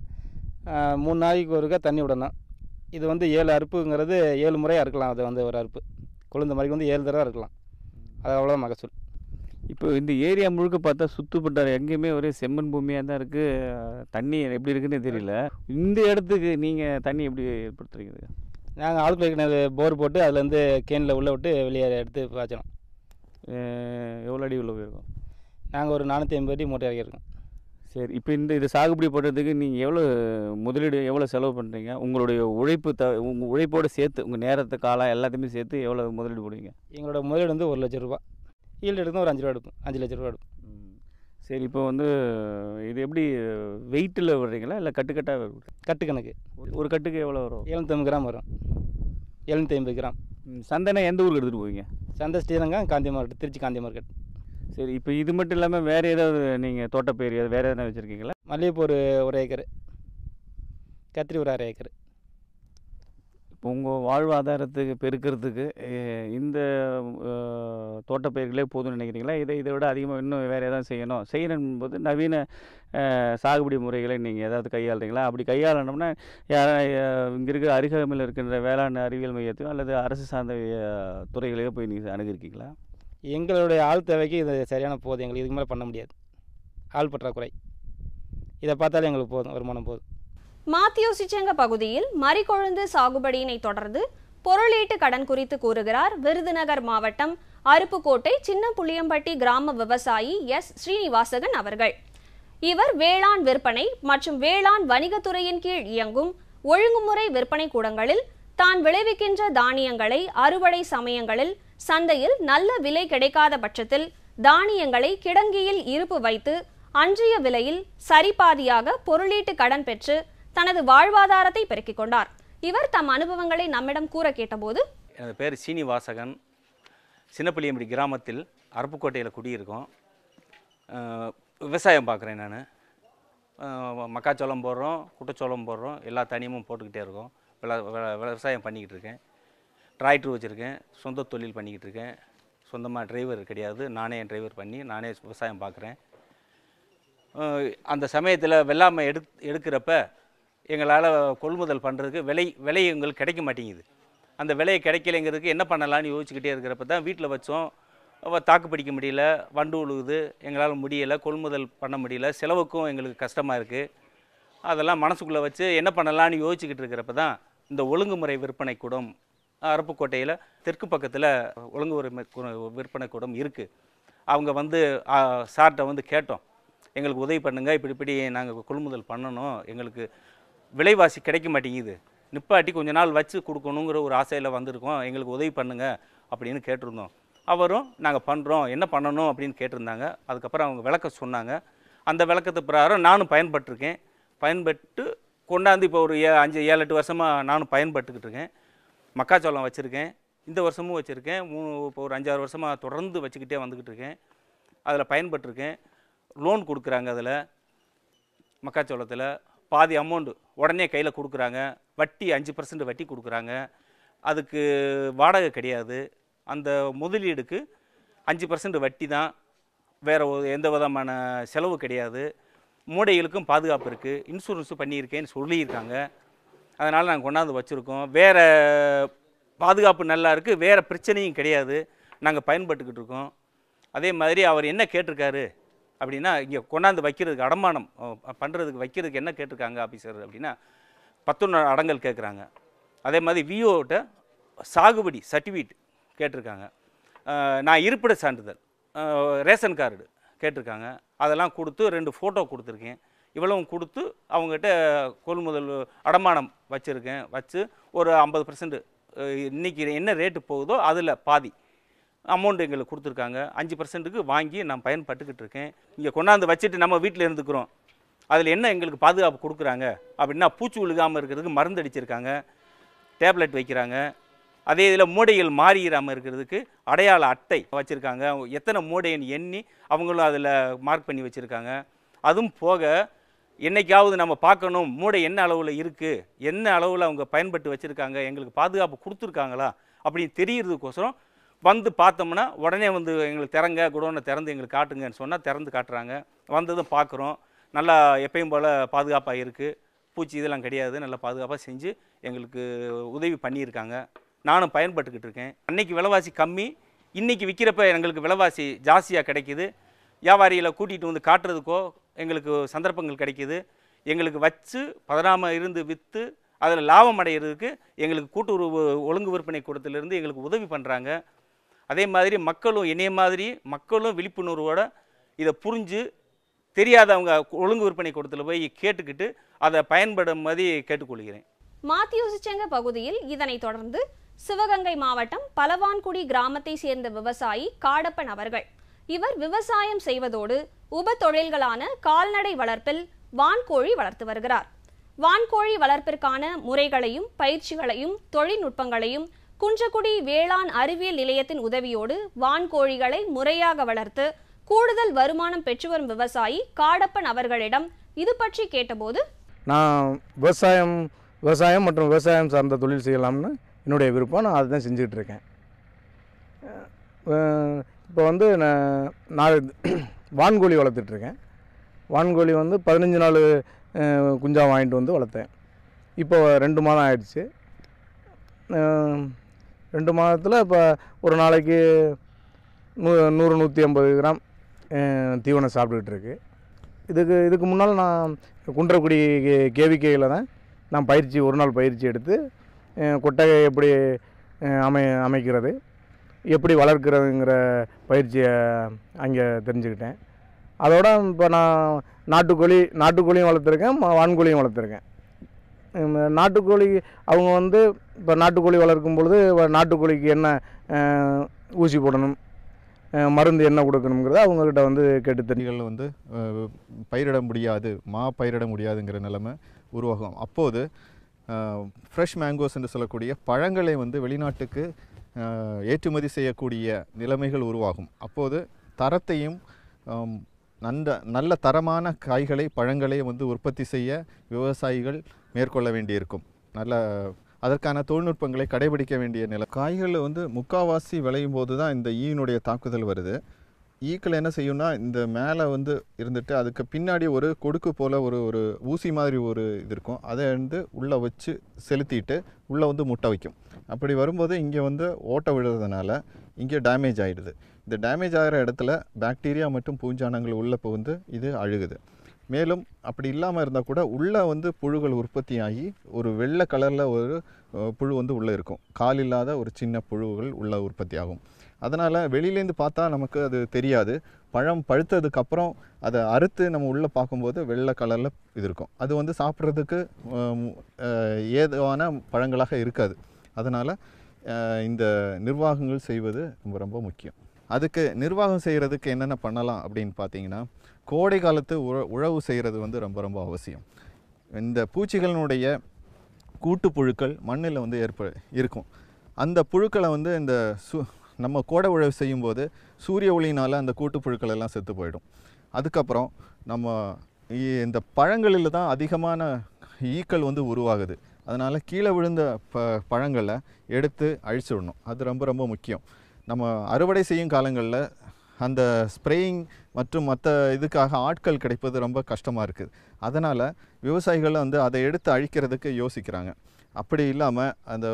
3 நாளைக்கு ஒருக்கா தண்ணி விடணும். இது 7 அறுப்புங்கிறது 7 முறையாக இருக்கலாம். அது ஒரு அறுப்பு கொழுந்து மரிக்கு 7 தடவை இருக்கலாம். அது அவ்வளோ மகசூல். இப்போ இந்த ஏரியா முழுக்க பார்த்தா சுற்றுப்பட்டார் எங்கேயுமே ஒரே செம்மண் பூமியாக தான் இருக்குது. தண்ணி எப்படி இருக்குன்னு தெரியல. இந்த இடத்துக்கு நீங்கள் தண்ணி எப்படி ஏற்படுத்துறீங்க? நாங்கள் ஆழ்குழாய் போர் போட்டு அதுலேருந்து கேனில் உள்ளே விட்டு வெளியே எடுத்து பாய்ச்சணும். எவ்வளோ அடி உள்ள போயிருக்கோம்? நாங்கள் ஒரு 450 அடி மூட்டை இறக்கியிருக்கோம். சரி, இப்போ இது சாகுபடி பண்ணுறதுக்கு நீங்கள் எவ்வளோ முதலீடு, எவ்வளோ செலவு பண்ணுறீங்க? உங்களுடைய உங்கள் உழைப்போடு சேர்த்து உங்கள் நேரத்தை, காலம் எல்லாத்தையுமே சேர்த்து எவ்வளோ முதலீடு போடுவீங்க? எங்களோட முதலீடு 1 லட்ச ரூபா. ஈல்டு எடுக்கும் ஒரு 5 ரூபா எடுக்கும், 5 லட்ச ரூபா எடுக்கும். சரி, இப்போ இது எப்படி வெயிட்டில் விடுறீங்களா இல்லை கட்டுக்கட்டாக? கட்டு கணக்கு. ஒரு கட்டுக்கு எவ்வளோ வரும்? 750 கிராம் வரும். 750 கிராம். சந்தைனா எந்த ஊருக்கு எடுத்துகிட்டு போவீங்க? சந்தை ஸ்ரீரங்கம், காந்தி மார்க்கெட், திருச்சி காந்தி மார்க்கெட். சரி, இப்போ இது மட்டும் இல்லாமல் வேறு ஏதாவது நீங்கள் தோட்டப்பயிர் வேறு எதனா வச்சுருக்கீங்களா? மல்லிகைப்பூ 1 ஏக்கரு, கத்திரி 1/2 ஏக்கரு. இப்போ உங்கள் வாழ்வாதாரத்துக்கு பெருக்கிறதுக்கு இந்த தோட்டப்பயிர்களே போதும்னு நினைக்கிறீங்களா? இதை விட அதிகமாக இன்னும் வேறு எதாவது செய்யணும் போது நவீன சாகுபடி முறைகளை நீங்கள் ஏதாவது கையாளுறீங்களா? அப்படி கையாளணும்னா இங்கே இருக்கிற அருகாமையில் இருக்கின்ற வேளாண் அறிவியல் மையத்தையோ அல்லது அரசு சார்ந்த துறைகளையோ போய் நீங்கள் அணுகிருக்கீங்களா? எங்களுடைய ஆள் தேவைக்கு இது சரியான போதும். எங்களுக்கு இதுக்கு மேலே பண்ண முடியாது. ஆள் பற்றாக்குறை. இதை பார்த்தாலே எங்களுக்கு போதும், வருமானம் போதும். மாத்தியோசிச்செங்க பகுதியில் மரிக்கொழுந்து சாகுபடியினை தொடர்ந்து பொருளீட்டு கடன் குறித்து கூறுகிறார் விருதுநகர் மாவட்டம் அருப்புக்கோட்டை சின்ன புளியம்பட்டி கிராம விவசாயி எஸ் ஸ்ரீனிவாசகன் அவர்கள். இவர் வேளாண் விற்பனை மற்றும் வேளாண் வணிகத்துறையின் கீழ் இயங்கும் ஒழுங்குமுறை விற்பனை கூடங்களில் தான் விளைவிக்கின்ற தானியங்களை அறுவடை சமயங்களில் சந்தையில் நல்ல விலை கிடைக்காத பட்சத்தில் தானியங்களை கிடங்கியில் இருப்பு வைத்து அன்றைய விலையில் சரிபாதியாக பொருளீட்டு கடன் பெற்று தனது வாழ்வாதாரத்தை பெருக்கிக் கொண்டார். இவர் தம் அனுபவங்களை நம்மிடம் கூற கேட்டபோது, எனது பேர் சீனிவாசகன். சின்னப்புளியம்பட்டி கிராமத்தில் அருப்புக்கோட்டையில் குடியிருக்கோம். விவசாயம் பார்க்குறேன். நான் மக்காச்சோளம் போடுறோம், குட்டச்சோளம் போடுறோம், எல்லா தனியமும் போட்டுக்கிட்டே இருக்கோம். விவசாயம் பண்ணிக்கிட்டு இருக்கேன். டிராக்டர் வச்சுருக்கேன். சொந்த தொழில் பண்ணிக்கிட்டு இருக்கேன். சொந்தமாக டிரைவர் கிடையாது, நானே டிரைவர் பண்ணி நானே விவசாயம் பார்க்குறேன். அந்த சமயத்தில் வெள்ளாமை எடுக்கிறப்ப எங்களால் கொள்முதல் பண்ணுறதுக்கு விலை எங்களுக்கு கிடைக்க மாட்டேங்குது. அந்த விலையை கிடைக்கலைங்கிறதுக்கு என்ன பண்ணலான்னு யோசிச்சுக்கிட்டே இருக்கிறப்ப தான் வீட்டில் வச்சோம். தாக்கு பிடிக்க முடியல, வண்டு உழுகுது, எங்களால் முடியலை, கொள்முதல் பண்ண முடியல, செலவுக்கும் எங்களுக்கு கஷ்டமாக இருக்குது. அதெல்லாம் மனசுக்குள்ளே வச்சு என்ன பண்ணலான்னு யோசிச்சுக்கிட்டு இருக்கிறப்ப தான் இந்த ஒழுங்குமுறை விற்பனை கூடம் அருப்புக்கோட்டையில் தெற்கு பக்கத்தில் ஒழுங்குமுறை விற்பனை கூடம் இருக்குது. அவங்க வந்து சார்கிட்ட வந்து கேட்டோம், எங்களுக்கு உதவி பண்ணுங்கள், இப்படி நாங்கள் கொள்முதல் பண்ணணும், எங்களுக்கு விலைவாசி கிடைக்க மாட்டேங்குது, நிப்பாட்டி கொஞ்ச நாள் வச்சு கொடுக்கணுங்கிற ஒரு ஆசையில் வந்திருக்கோம், எங்களுக்கு உதவி பண்ணுங்கள் அப்படின்னு கேட்டிருந்தோம். அவரும் நாங்கள் பண்ணுறோம், என்ன பண்ணணும் அப்படின்னு கேட்டிருந்தாங்க. அதுக்கப்புறம் அவங்க விளக்கம் சொன்னாங்க. அந்த விளக்கத்து பிரகாரம் நானும் பயன்பட்டு கொண்டாந்து இப்போ ஒரு 5-7-8 வருஷமாக நானும் பயன்பட்டுக்கிட்டு இருக்கேன். மக்காச்சோளம் வச்சுருக்கேன், இந்த வருஷமும் வச்சுருக்கேன். இப்போ ஒரு 5-6 வருஷமாக தொடர்ந்து வச்சுக்கிட்டே வந்துக்கிட்டு இருக்கேன். அதில் பயன்பட்டுருக்கேன். லோன் கொடுக்குறாங்க. அதில் மக்காச்சோளத்தில் பாதி அமௌண்ட்டு உடனே கையில் கொடுக்குறாங்க. வட்டி 5% வட்டி கொடுக்குறாங்க. அதுக்கு வாடகை கிடையாது. அந்த முதலீடுக்கு 5% வட்டி தான், வேறு எந்த விதமான செலவு கிடையாது. மூடைகளுக்கும் பாதுகாப்பு இருக்குது. இன்சூரன்ஸு பண்ணியிருக்கேன்னு சொல்லியிருக்காங்க. அதனால் நாங்கள் கொண்டாந்து வச்சுருக்கோம். வேறு பாதுகாப்பு நல்லா இருக்குது, வேறு பிரச்சனையும் கிடையாது. நாங்கள் பயன்பட்டுக்கிட்டு இருக்கோம். அதே மாதிரி அவர் என்ன கேட்டிருக்காரு அப்படின்னா, இங்கே கொண்டாந்து வைக்கிறதுக்கு அடமானம் பண்ணுறதுக்கு வைக்கிறதுக்கு என்ன கேட்டிருக்காங்க ஆஃபீஸர் அப்படின்னா, 11 அடங்கல் கேட்குறாங்க. அதே மாதிரி விஓட்ட சாகுபடி சர்டிஃபிகேட் கேட்டிருக்காங்க. நான் இருப்பிட சான்றிதழ், ரேஷன் கார்டு கேட்டிருக்காங்க. அதெல்லாம் கொடுத்து 2 ஃபோட்டோ கொடுத்துருக்கேன். இவ்வளவும் கொடுத்து அவங்ககிட்ட கொள்முதல் அடமானம் வச்சுருக்கேன். வச்சு ஒரு 50% இன்றைக்கி என்ன ரேட்டு போகுதோ அதில் பாதி அமௌண்ட் எங்களுக்கு கொடுத்துருக்காங்க. 5%க்கு வாங்கி நான் பயன்பட்டுக்கிட்டு இருக்கேன். இங்கே கொண்டாந்து வச்சுட்டு நம்ம வீட்டில் இருந்துக்கிறோம். அதில் என்ன எங்களுக்கு பாதுகாப்பு கொடுக்குறாங்க அப்படின்னா, பூச்சி விழுகாமல் இருக்கிறதுக்கு மருந்து அடிச்சிருக்காங்க, டேப்லெட் வைக்கிறாங்க. அதே இதில் மூடைகள் மாறிடாமல் இருக்கிறதுக்கு அடையாள அட்டை வச்சுருக்காங்க. எத்தனை மூடைன்னு எண்ணி அவங்களும் அதில் மார்க் பண்ணி வச்சுருக்காங்க. அதுவும் போக என்றைக்காவது நம்ம பார்க்கணும் மூடை என்ன அளவில் இருக்குது, என்ன அளவில் அவங்க பயன்பட்டு வச்சுருக்காங்க, எங்களுக்கு பாதுகாப்பு கொடுத்துருக்காங்களா அப்படின்னு தெரியறதுக்கோசரம் வந்து பார்த்தோம்னா உடனே வந்து எங்களுக்கு திறங்க, குடோனை திறந்து எங்களுக்கு காட்டுங்கன்னு சொன்னால் திறந்து காட்டுறாங்க. வந்ததும் பார்க்குறோம். நல்லா எப்பயும் போல் பாதுகாப்பாக இருக்குது. பூச்சி இதெல்லாம் கிடையாது. நல்லா பாதுகாப்பாக செஞ்சு எங்களுக்கு உதவி பண்ணியிருக்காங்க. நானும் பயன்பட்டுக்கிட்டு இருக்கேன். அன்றைக்கி விலைவாசி கம்மி, இன்றைக்கி விற்கிறப்ப எங்களுக்கு விலைவாசி ஜாஸ்தியாக கிடைக்கிது. வியாபாரிகளை கூட்டிகிட்டு வந்து காட்டுறதுக்கோ எங்களுக்கு சந்தர்ப்பங்கள் கிடைக்கிது. எங்களுக்கு வச்சு பதறாமல் இருந்து விற்று அதில் லாபம் அடைகிறதுக்கு எங்களுக்கு கூட்டுறவு ஒழுங்கு விற்பனை கூடத்திலிருந்து எங்களுக்கு உதவி பண்ணுறாங்க. அதே மாதிரி மக்களும் என்னைய மாதிரி மக்களும் விழிப்புணர்வோடு இதை புரிஞ்சு தெரியாதவங்க ஒழுங்கு விற்பனை கூடத்தில் போய் கேட்டுக்கிட்டு அதை பயன்படும் மாதிரி கேட்டுக்கொள்கிறேன். மாத்தியோசிச்செங்க பகுதியில் இதனைத் தொடர்ந்து சிவகங்கை மாவட்டம் பலவான்குடி கிராமத்தை சேர்ந்த விவசாயி காடப்பன் அவர்கள். இவர் விவசாயம் செய்வதோடு உப தொழில்களான கால்நடை வளர்ப்பில் வான்கோழி வளர்த்து வருகிறார். வான்கோழி வளர்ப்பிற்கான முறைகளையும் பயிற்சிகளையும் தொழில்நுட்பங்களையும் குன்றக்குடி வேளாண் அறிவியல் நிலையத்தின் உதவியோடு வான்கோழிகளை முறையாக வளர்த்து கூடுதல் வருமானம் பெற்று வரும் விவசாயி காடப்பன் அவர்களிடம் இது பற்றி கேட்டபோது, நான் விவசாயம் மற்றும் விவசாயம் சார்ந்த தொழில் செய்யலாம்னு என்னுடைய விருப்பம். நான் அதுதான் செஞ்சுக்கிட்டு இருக்கேன். இப்போ வந்து நான் வான்கோழி வளர்த்துட்ருக்கேன். வான்கோழி வந்து 15 நாள் குஞ்சா வாங்கிட்டு வந்து வளர்த்தேன். இப்போ 2 மாதம் ஆயிடுச்சு. 2 மாதத்தில் இப்போ ஒரு நாளைக்கு 100-150 கிராம் தீவனம் சாப்பிட்டுக்கிட்டு இருக்கு. இதுக்கு முன்னால் நான் குன்றக்குடி கேவிக்கையில் தான் நான் ஒரு நாள் பயிற்சி எடுத்து கொட்டகை எப்படி அமைக்கிறது, எப்படி வளர்க்குறதுங்கிற பயிற்சியை அங்கே தெரிஞ்சுக்கிட்டேன். அதோட இப்போ நான் நாட்டுக்கோழியும் வளர்த்துருக்கேன், வான்கோழியும் வளர்த்துருக்கேன். நாட்டுக்கோழி அவங்க வந்து இப்போ நாட்டுக்கோழி வளர்க்கும் பொழுது நாட்டுக்கோழிக்கு என்ன ஊசி போடணும், மருந்து என்ன கொடுக்கணுங்கிறத அவங்கக்கிட்ட வந்து கேட்டு தண்ணிகள் வந்து பயிரிட முடியாது, பயிரிட முடியாதுங்கிற நிலைமை உருவாகும். அப்போது ஃப்ரெஷ் மேங்கோஸ் என்று சொல்லக்கூடிய பழங்களை வந்து வெளிநாட்டுக்கு ஏற்றுமதி செய்யக்கூடிய நிலைமைகள் உருவாகும். அப்போது தரத்தையும் நல்ல தரமான பழங்களை வந்து உற்பத்தி செய்ய விவசாயிகள் மேற்கொள்ள வேண்டியிருக்கும். அதற்கான தொழில்நுட்பங்களை கடைபிடிக்க வேண்டிய நிலை. காய்கள் வந்து முக்கால்வாசி விளையும் போது தான் இந்த ஈயினுடைய தாக்குதல் வருது. ஈக்கள் என்ன செய்யும்னா, இந்த மேலே வந்து இருந்துட்டு அதுக்கு பின்னாடி ஒரு கொடுக்கு போல் ஒரு ஊசி மாதிரி ஒரு இது இருக்கும். அதை வந்து உள்ளே வச்சு செலுத்திட்டு உள்ளே வந்து முட்டை வைக்கும். அப்படி வரும்போது இங்கே வந்து ஓட்டை விழுறதுனால இங்கே டேமேஜ் ஆகிடுது. இந்த டேமேஜ் ஆகிற இடத்துல பாக்டீரியா மற்றும் பூஞ்சானங்கள் உள்ளே புகுந்து இது அழுகுது. மேலும் அப்படி இல்லாமல் இருந்தால் கூட உள்ளே வந்து புழுகள் உற்பத்தி ஆகி ஒரு வெள்ளை கலரில் ஒரு புழு வந்து உள்ளே இருக்கும். கால் இல்லாத ஒரு சின்ன புழுகள் உள்ளே உற்பத்தி ஆகும். அதனால் வெளியிலேருந்து பார்த்தா நமக்கு அது தெரியாது. பழம் பழுத்ததுக்கப்புறம் அதை அறுத்து நம்ம உள்ளே பார்க்கும்போது வெள்ளை கலரில் இது இருக்கும். அது வந்து சாப்பிட்றதுக்கு ஏதுவான பழங்களாக இருக்காது. அதனால் இந்த நிர்வாகங்கள் செய்வது ரொம்ப ரொம்ப முக்கியம். அதுக்கு நிர்வாகம் செய்கிறதுக்கு என்னென்ன பண்ணலாம் அப்படின்னு பார்த்தீங்கன்னா, கோடை காலத்து உழவு செய்கிறது வந்து ரொம்ப ரொம்ப அவசியம். இந்த பூச்சிகளினுடைய கூட்டுப்புழுக்கள் மண்ணில் வந்து இருக்கும். அந்த புழுக்களை வந்து நம்ம கோடை உழவு செய்யும்போது சூரிய ஒளியினால் அந்த கூட்டுப்புழுக்கள் எல்லாம் செத்து போயிடும். அதுக்கப்புறம் நம்ம இந்த பழங்களில் தான் அதிகமான ஈக்கள் வந்து உருவாகுது. அதனால் கீழே விழுந்த பழங்களை எடுத்து அழிச்சிடணும். அது ரொம்ப ரொம்ப முக்கியம். நம்ம அறுவடை செய்யும் காலங்களில் அந்த ஸ்ப்ரேயிங் மற்றும் மற்ற இதுக்காக ஆட்கள் கிடைப்பது ரொம்ப கஷ்டமாக இருக்குது. அதனால் விவசாயிகள் வந்து அதை எடுத்து அழிக்கிறதுக்கு யோசிக்கிறாங்க. அப்படி இல்லாமல் அந்த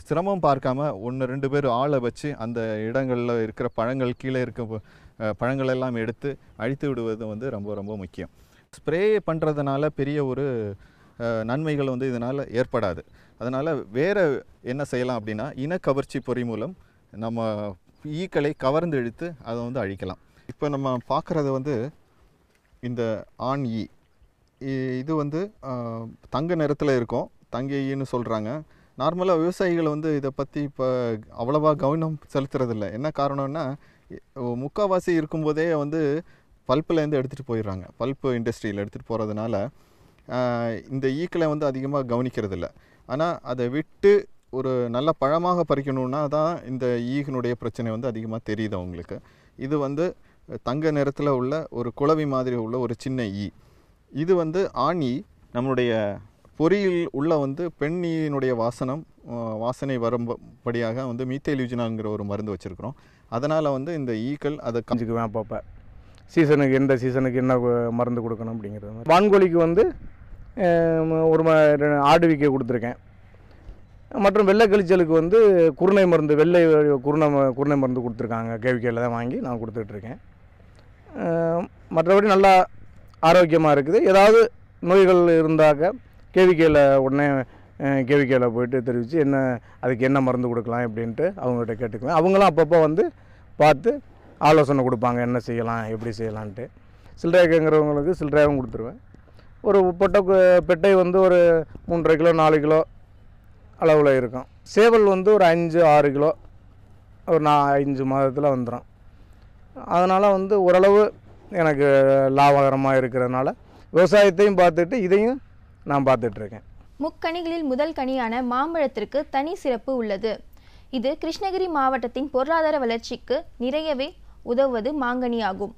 சிரமம் பார்க்காம 1-2 பேர் ஆளை வச்சு அந்த இடங்களில் இருக்கிற பழங்கள் கீழே இருக்க பழங்களெல்லாம் எடுத்து அழித்து விடுவது வந்து ரொம்ப ரொம்ப முக்கியம். ஸ்ப்ரே பண்ணுறதுனால பெரிய ஒரு நன்மைகள் வந்து இதனால் ஏற்படாது. அதனால் வேறு என்ன செய்யலாம் அப்படின்னா, இனக்கவர்ச்சி பொறி மூலம் நம்ம ஈக்களை கவர்ந்து இழுத்து அதை வந்து அழிக்கலாம். இப்போ நம்ம பார்க்குறது வந்து இந்த ஆண் ஈ. இது வந்து தங்க நிறத்தில் இருக்கும், தங்க ஈன்னு சொல்கிறாங்க. நார்மலாக விவசாயிகள் வந்து இதை பற்றி இப்போ அவ்வளவா கவனம் செலுத்துறதில்ல. என்ன காரணம்னா, முக்கால்வாசி இருக்கும்போதே வந்து பல்ப்புலேருந்து எடுத்துகிட்டு போயிடுறாங்க. பல்ப்பு இண்டஸ்ட்ரியில் எடுத்துகிட்டு போகிறதுனால இந்த ஈக்களை வந்து அதிகமாக கவனிக்கிறதில்ல. ஆனால் அதை விட்டு ஒரு நல்ல பழமாக பறிக்கணுன்னா தான் இந்த ஈகினுடைய பிரச்சனை வந்து அதிகமாக தெரியுது அவங்களுக்கு. இது வந்து தங்க நிறத்தில் உள்ள ஒரு குளவி மாதிரி உள்ள ஒரு சின்ன ஈ. இது வந்து ஆண் ஈ. நம்மளுடைய பொறியில் உள்ள வந்து பெண் ஈயினுடைய வாசனை வரும்படியாக வந்து மீத்தேல்யூஜினாங்கிற ஒரு மருந்து வச்சுருக்கிறோம். அதனால் வந்து இந்த ஈக்கள் அதை கஞ்சிக்குவேன். அப்பப்போ சீசனுக்கு எந்த சீசனுக்கு என்ன மருந்து கொடுக்கணும் அப்படிங்கிறது. வான்கோழிக்கு வந்து ஒரு ஆடுவிக்கை கொடுத்துருக்கேன். மற்றும் வெள்ளை கழிச்சலுக்கு வந்து குருணை மருந்து, குருணை மருந்து கொடுத்துருக்காங்க. கேவிக்கையில் தான் வாங்கி நான் கொடுத்துட்ருக்கேன். மற்றபடி நல்லா ஆரோக்கியமாக இருக்குது. ஏதாவது நோய்கள் இருந்தாக்க கேவிக்கையில் போயிட்டு தெரிவித்து அதுக்கு என்ன மருந்து கொடுக்கலாம் அப்படின்ட்டு அவங்ககிட்ட கேட்டுக்குவேன். அவங்களாம் அப்பப்போ வந்து பார்த்து ஆலோசனை கொடுப்பாங்க, என்ன செய்யலாம் எப்படி செய்யலான்ட்டு. சில்லறைங்கிறவங்களுக்கு சில்லறையாகவும் கொடுத்துருவேன். ஒரு பெட்டை வந்து ஒரு 3.5 கிலோ 4 கிலோ அளவில் இருக்கும். சேவல் வந்து ஒரு 5-6 கிலோ ஒரு 5 மாதத்தில் வந்துடும். அதனால் வந்து ஓரளவு எனக்கு லாபகரமாக இருக்கிறதுனால விவசாயத்தையும் பார்த்துட்டு இதையும் நான் பார்த்துட்ருக்கேன். முக்கணிகளில் முதல் கனியான மாம்பழத்திற்கு தனி சிறப்பு உள்ளது. இது கிருஷ்ணகிரி மாவட்டத்தின் பொருளாதார வளர்ச்சிக்கு நிறையவே உதவுவது மாங்கனியாகும்.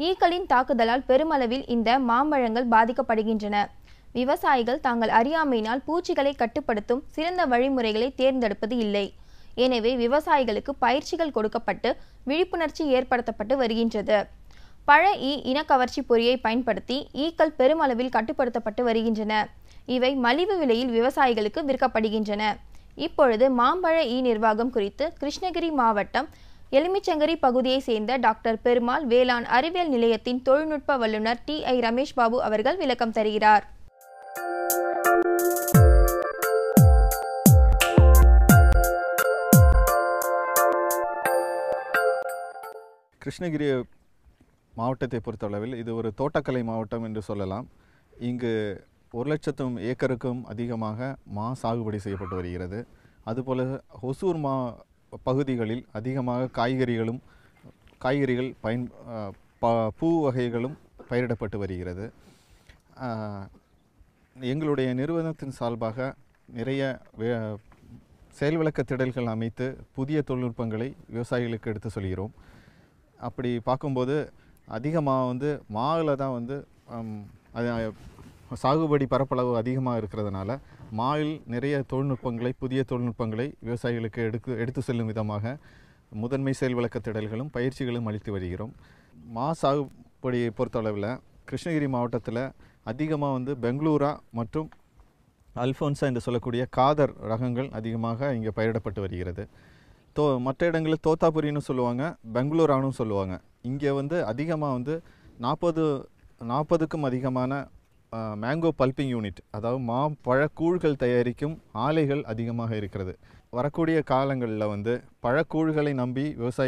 ஈக்களின் தாக்குதலால் பெருமளவில் இந்த மாம்பழங்கள் பாதிக்கப்படுகின்றன. விவசாயிகள் தாங்கள் அறியாமையினால் பூச்சிகளை கட்டுப்படுத்தும் சிறந்த வழிமுறைகளை தேர்ந்தெடுப்பது இல்லை. எனவே விவசாயிகளுக்கு பயிற்சிகள் கொடுக்கப்பட்டு விழிப்புணர்ச்சி ஏற்படுத்தப்பட்டு வருகின்றது. பழ ஈ இனக்கவர்ச்சி பொறியை பயன்படுத்தி ஈக்கள் பெருமளவில் கட்டுப்படுத்தப்பட்டு வருகின்றன. இவை மலிவு விலையில் விவசாயிகளுக்கு விற்கப்படுகின்றன. இப்பொழுது மாம்பழ ஈ நிர்வாகம் குறித்து கிருஷ்ணகிரி மாவட்டம் எலுமிச்சங்கரி பகுதியை சேர்ந்த டாக்டர் பெருமாள் வேளாண் அறிவியல் நிலையத்தின் தொழில்நுட்ப வல்லுநர் TI ரமேஷ் பாபு அவர்கள் விளக்கம் தருகிறார். கிருஷ்ணகிரி மாவட்டத்தை பொறுத்தளவில் இது ஒரு தோட்டக்கலை மாவட்டம் என்று சொல்லலாம். இங்கு 1,00,000 ஏக்கருக்கும் அதிகமாக மா சாகுபடி செய்யப்பட்டு வருகிறது. அதுபோல் ஒசூர் பகுதிகளில் அதிகமாக காய்கறிகள் பூ வகைகளும் பயிரிடப்பட்டு வருகிறது. எங்களுடைய நிறுவனத்தின் சார்பாக நிறைய செயல் விளக்க திடல்கள் அமைத்து புதிய தொழில்நுட்பங்களை விவசாயிகளுக்கு எடுத்து சொல்கிறோம். அப்படி பார்க்கும்போது அதிகமாக மாவில் தான் அது சாகுபடி பரப்பளவு அதிகமாக இருக்கிறதுனால மாவில் நிறைய புதிய தொழில்நுட்பங்களை விவசாயிகளுக்கு எடுத்து செல்லும் விதமாக முதன்மை செயல் விளக்க திடல்களும் பயிற்சிகளும் அளித்து வருகிறோம். மா சாகுபடியை பொறுத்தளவில் கிருஷ்ணகிரி மாவட்டத்தில் அதிகமாக பெங்களூரா மற்றும் அல்ஃபோன்சா என்று சொல்லக்கூடிய காதர் ரகங்கள் அதிகமாக இங்கே பயிரிடப்பட்டு வருகிறது. மற்ற இடங்களில் தோத்தாபுரின்னு சொல்லுவாங்க, பெங்களூரானும் சொல்லுவாங்க. இங்கே அதிகமாக 40க்கும் அதிகமான மேங்கோ பல்பிங் யூனிட், அதாவது பழக்கூழ்கள் தயாரிக்கும் ஆலைகள் அதிகமாக இருக்கிறது. வரக்கூடிய காலங்களில் பழக்கூழ்களை நம்பி விவசாயி